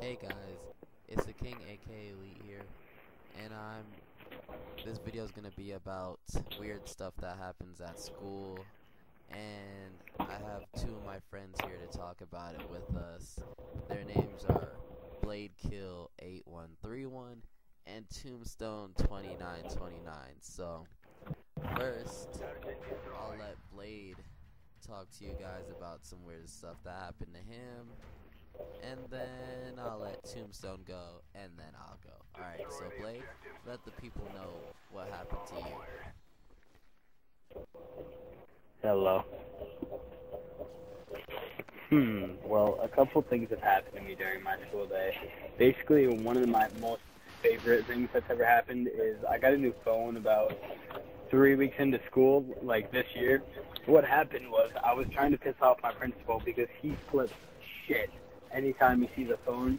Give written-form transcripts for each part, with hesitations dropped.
Hey guys, it's the King aka Elite here, and this video is gonna be about weird stuff that happens at school, and I have two of my friends here to talk about it with us. Their names are Blade Kill 8131 and Tombstone 2929. So, first, I'll let Blade talk to you guys about some weird stuff that happened to him, and then I'll let Tombstone go, and then I'll go. Alright, so Blade, let the people know what happened to you. Hello. Well, a couple things have happened to me during my school day. Basically, one of my most favorite things that's ever happened is I got a new phone about 3 weeks into school, like this year. What happened was I was trying to piss off my principal because he flips shit anytime he sees a phone.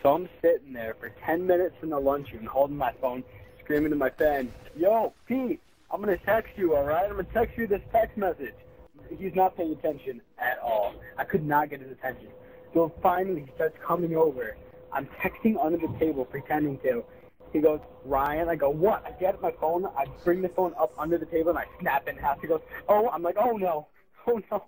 So I'm sitting there for 10 minutes in the lunchroom holding my phone, screaming to my friend, "Yo, Pete, I'm going to text you, all right? I'm going to text you this text message." He's not paying attention at all. I could not get his attention. So finally he starts coming over. I'm texting under the table, pretending to. He goes, "Ryan." I go, "What?" I get my phone. I bring the phone up under the table, and I snap it in half. He goes, "Oh." I'm like, "Oh, no. Oh, no.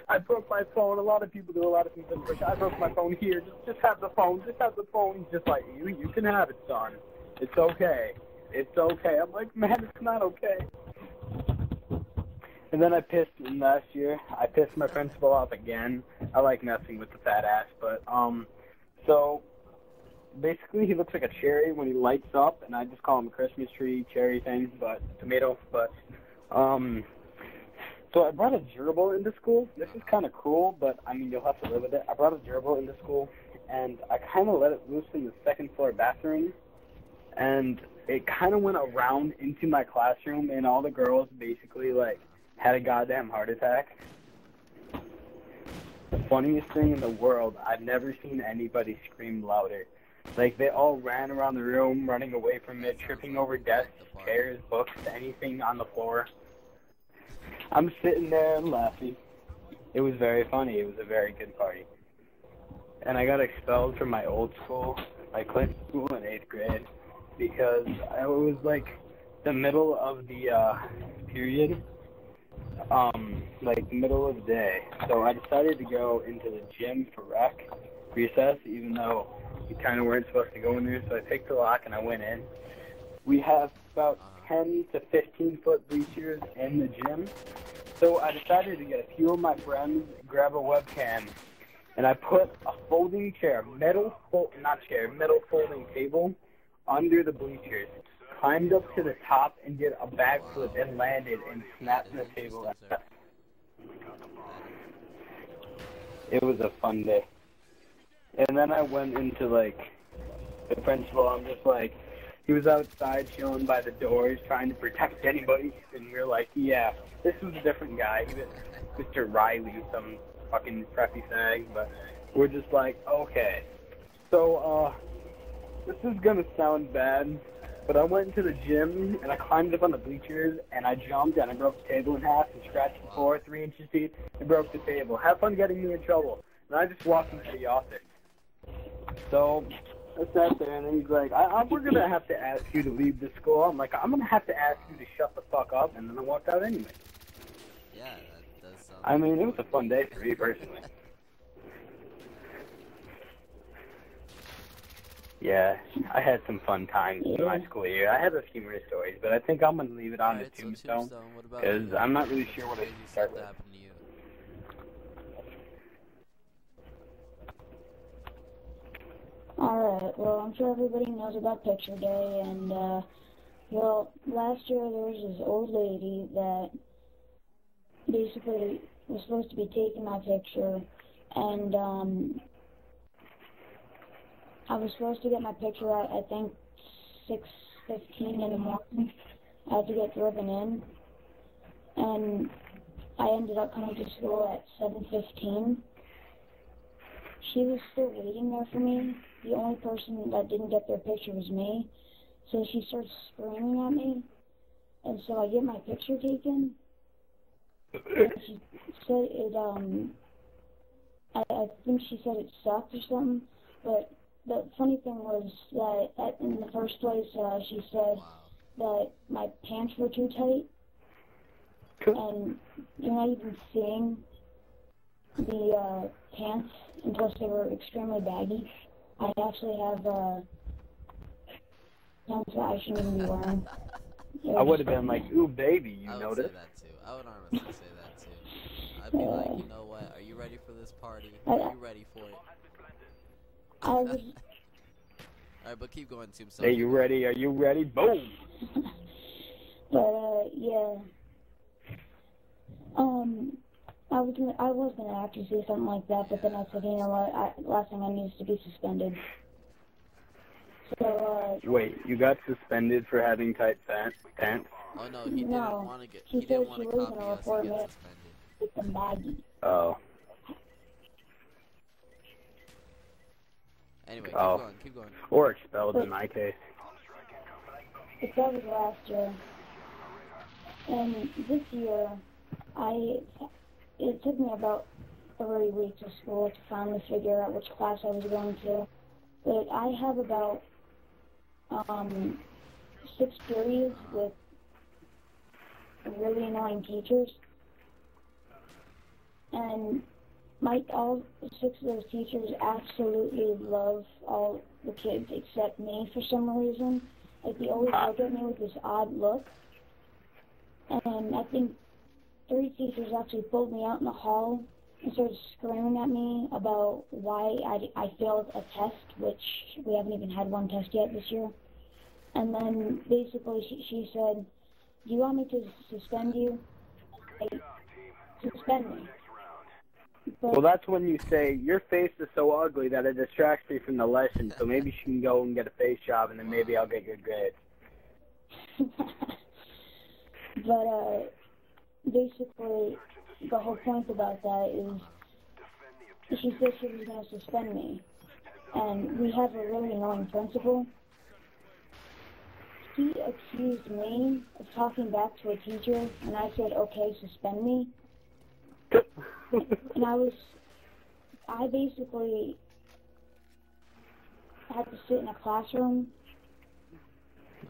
I broke my phone." A lot of people do a lot of things. I broke my phone here. Just have the phone. Just have the phone. He's just like, you can have it, son. It's okay. It's okay." I'm like, "Man, it's not okay." And then last year, I pissed my principal off again. I like messing with the fat ass, but, so, basically he looks like a cherry when he lights up, and I just call him a Christmas tree, cherry thing, but, tomato, but, so I brought a gerbil into school. This is kind of cool, but, I mean, you'll have to live with it. I brought a gerbil into school, and I kind of let it loose in the second floor bathroom, and it kind of went around into my classroom, and all the girls basically, like, had a goddamn heart attack. The funniest thing in the world, I've never seen anybody scream louder. Like, they all ran around the room, running away from it, tripping over desks, chairs, books, anything on the floor. I'm sitting there and laughing. It was very funny. It was a very good party. And I got expelled from my old school, my Clinton school in 8th grade, because I was, like, the middle of the period, like middle of the day. So I decided to go into the gym for recess, even though we kind of weren't supposed to go in there. So I picked the lock and I went in. We have about 10 to 15 foot bleachers in the gym. So I decided to get a few of my friends, grab a webcam, and I put a folding chair, metal folding table under the bleachers. Climbed up to the top and did a backflip and landed and snapped the table. It was a fun day. And then I went into, like, the principal. I'm just like, he was outside chilling by the doors trying to protect anybody. And we were like, yeah, this was a different guy. He was Mr. Riley, some fucking preppy thing. But we're just like, okay. So, this is going to sound bad, but I went into the gym, and I climbed up on the bleachers, and I jumped, and I broke the table in half, and scratched the floor 3 inches deep, and broke the table. Have fun getting me in trouble. And I just walked into the office. So I sat there, and then he's like, we're going to have to ask you to leave the school. I'm like, I'm going to have to ask you to shut the fuck up, and then I walked out anyway. Yeah, that does sound I mean, it was a fun day for me, personally. Yeah, I had some fun times in my school year. I have a few more stories, but I think I'm going to leave it on the Tombstone, because I'm not really sure what I should start with. happened to you? Alright, well, I'm sure everybody knows about Picture Day, and, well, last year there was this old lady that basically was supposed to be taking my picture, and, I was supposed to get my picture at, I think, 6:15 in the morning. I had to get driven in, and I ended up coming to school at 7:15. She was still waiting there for me. The only person that didn't get their picture was me. So she starts screaming at me, and so I get my picture taken. She said it, I think she said it sucked or something. But the funny thing was that in the first place, she said Wow. that my pants were too tight, and you're not even seeing the pants, and plus they were extremely baggy. I actually have pants that I shouldn't even be wearing. I would have been like, ooh, baby, you I would noticed? say that too. I would honestly say that too. I'd be like, you know what? Are you ready for this party? Are you ready for it? I was, Alright, but keep going, Tombstone. Are you ready? Are you ready? Boom! but yeah. I was gonna actually say something like that, but then I said, you know what? Last thing I need is to be suspended. So Wait, you got suspended for having tight pants? Oh no, he didn't no, want to get. she He didn't said want she to was copy gonna us report and me get suspended. with the baggy. Oh. Anyway, Oh. keep going. Or expelled in my case. But that was last year. And this year, it took me about 3 weeks of school to finally figure out which class I was going to. But I have about 6 periods with really annoying teachers. And all 6 of those teachers absolutely love all the kids except me for some reason. Like, they always look at me with this odd look. And I think 3 teachers actually pulled me out in the hall and started screaming at me about why I failed a test, which we haven't even had one test yet this year. And then basically she said, do you want me to suspend you? Suspend me. But, Well, that's when you say, your face is so ugly that it distracts me from the lesson, so maybe she can go and get a face job, and then maybe I'll get good grades. but basically, the whole point about that is she said she was going to suspend me. And we have a really annoying principal. He accused me of talking back to a teacher, and I said, okay, suspend me. And I basically had to sit in a classroom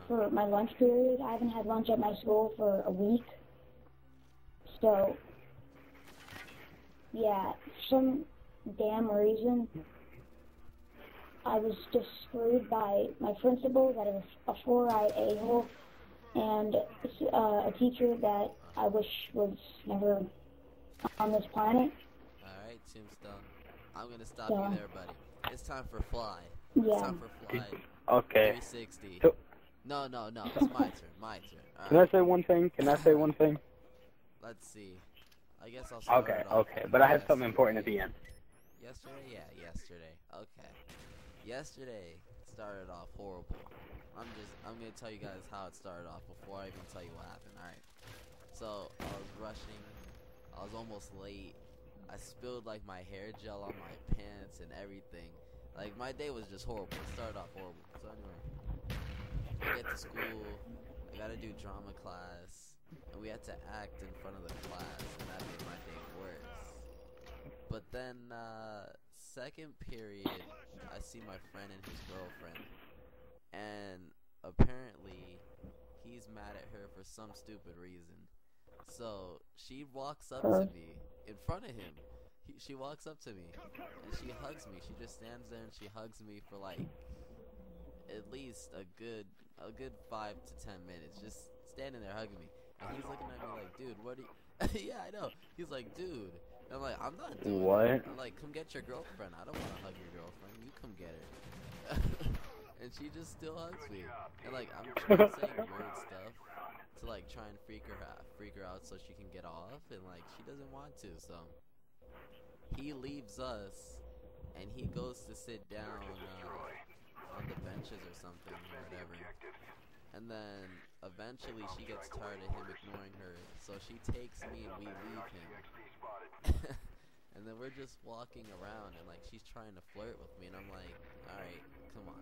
for my lunch period. I haven't had lunch at my school for a week. So, yeah, for some damn reason, I was just screwed by my principal, that is a four-eyed a-hole, and a teacher that I wish was never on this planet. Alright, Tombstone. I'm gonna stop you there, buddy. It's time for Fly. Yeah. It's time for Fly. Okay. 360. So, No, it's my turn. My turn. can I say one thing? Let's see. I guess I'll start it off. Okay, but I have something important at the end. Yesterday? Yeah, yesterday. Okay. Yesterday started off horrible. I'm gonna tell you guys how it started off before I even tell you what happened. Alright. So, I was rushing. I was almost late. I spilled like my hair gel on my pants and everything. Like, my day was just horrible. It started off horrible. So anyway, I get to school. I gotta do drama class. And we had to act in front of the class, and that made my day worse. But then, second period, I see my friend and his girlfriend. And apparently, he's mad at her for some stupid reason. So, she walks up to me in front of him. She walks up to me, and she hugs me. She just stands there and she hugs me for like at least a good 5 to 10 minutes, just standing there hugging me. And he's looking at me like, dude, what are you? Yeah, I know. He's like, dude. And I'm like, I'm not doing What? it. I'm like, come get your girlfriend. I don't want to hug your girlfriend. You come get her. And she just still hugs me. And like, I'm saying weird stuff to like try and freak her out so she can get off, and like she doesn't want to. So he leaves us, and he goes to sit down on the benches or something or whatever. And then eventually she gets tired of him ignoring her, so she takes me and we leave him. And then we're just walking around, and like she's trying to flirt with me, and I'm like, all right, come on,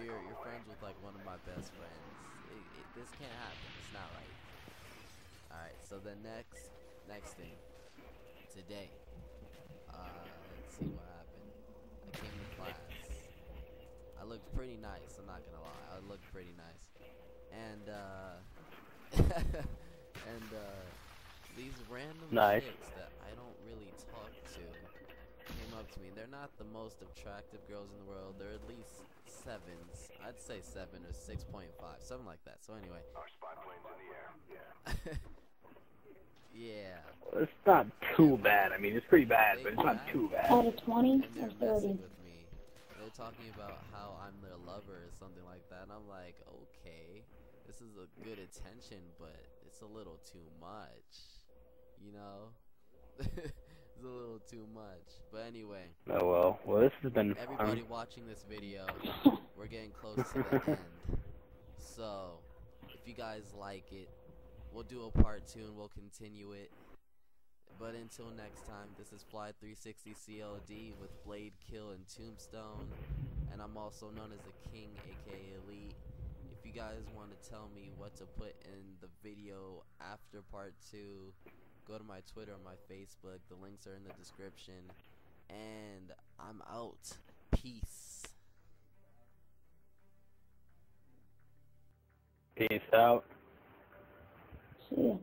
you're friends with like one of my best friends. This can't happen. It's not right. All right. So the next thing today. Let's see what happened. I came to class. looked pretty nice. I'm not gonna lie, I looked pretty nice. And these random Nice. chicks that I don't really talk to came up to me. They're not the most attractive girls in the world. They're at least 7s. I'd say 7 or 6.5, something like that. So anyway. Our spy plane's in the air. Yeah. Well, it's not too bad. I mean, it's pretty bad, but it's not too bad. Out of 20 And or they're 30. messing with me. They're talking about how I'm their lover or something like that. And I'm like, okay, this is a good attention, but it's a little too much. You know? It's a little too much. But anyway. Oh well, this has been Everybody fun. watching this video, we're getting close to the end. So, if you guys like it, we'll do a part 2 and we'll continue it. But until next time, this is Fly360 CLD with Blade, Kill, and Tombstone. And I'm also known as the King, aka Elite. If you guys want to tell me what to put in the video after part 2, go to my Twitter or my Facebook. The links are in the description. And I'm out. Peace. Peace out. See ya.